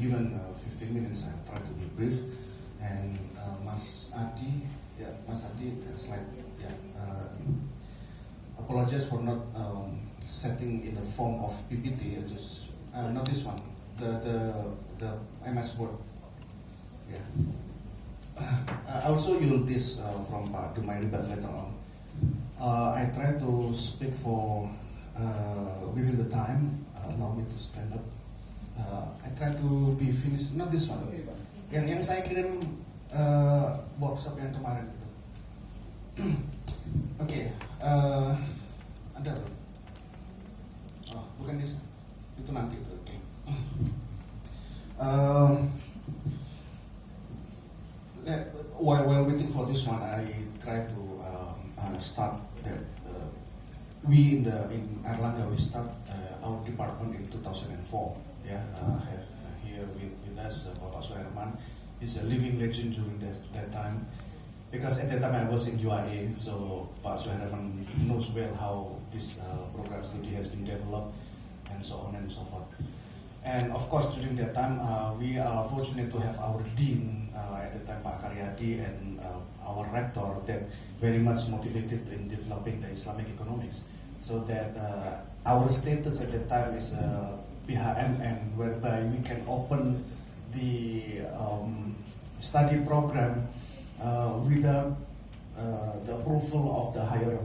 given 15 minutes, I'll try to be brief. And Mas Adi, slide, apologize for not setting in the form of PPT. Just not this one, the MS Word. Yeah. I also use this from Pak Dumairi, but later on. I try to speak for within the time. Allow me to stand up. I try to be finished. Not this one. Yang saya kirim workshop yang kemarin itu. Oke, ada loh. Oh, bukan this. Itu nanti itu. Oke. While waiting for this one, I try to start that we in Erlangga we start our department in 2004. Yeah, have here with us Bapak Suherman. He's a living legend during that time, because at that time I was in UAE, so Pak Suherman knows well how this program study has been developed and so on and so forth. And of course, during that time, we are fortunate to have our dean at the time, Pak Karyadi, and our rector that very much motivated in developing the Islamic economics. So that our status at that time is PHMM, whereby we can open the study program without the approval of the higher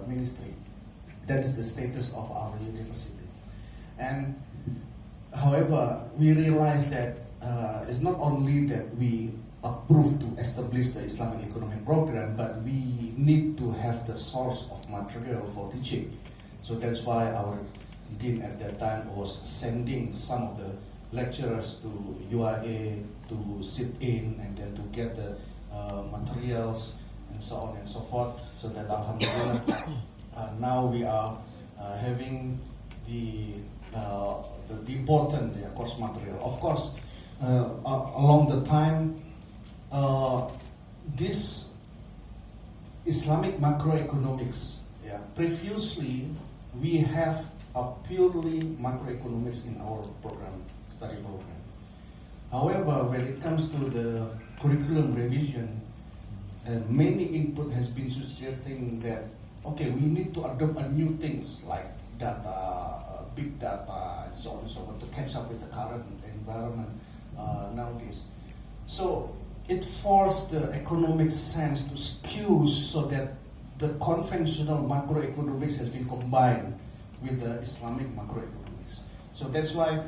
ministry. That is the status of our university. And however, we realize that it's not only that we approve to establish the Islamic economic program, but we need to have the source of material for teaching. So that's why our dean at that time was sending some of the lecturers to UAE to sit in and then to get the materials and so on and so forth. So that alhamdulillah, now we are having the important course material. Of course, along the time, this Islamic macroeconomics, previously we have a purely macroeconomics in our program, study program. However, when it comes to the curriculum revision, many input has been suggesting that, okay, we need to adopt a new things like data, big data, and so on and so forth to catch up with the current environment nowadays. So it forced the economic sense to skew so that the conventional macroeconomics has been combined with the Islamic macroeconomics. So that's why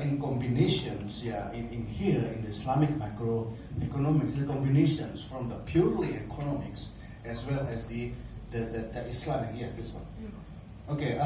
in combinations, in here in the Islamic macroeconomics, the combinations from the purely economics as well as the Islamic, yes, this one. Okay.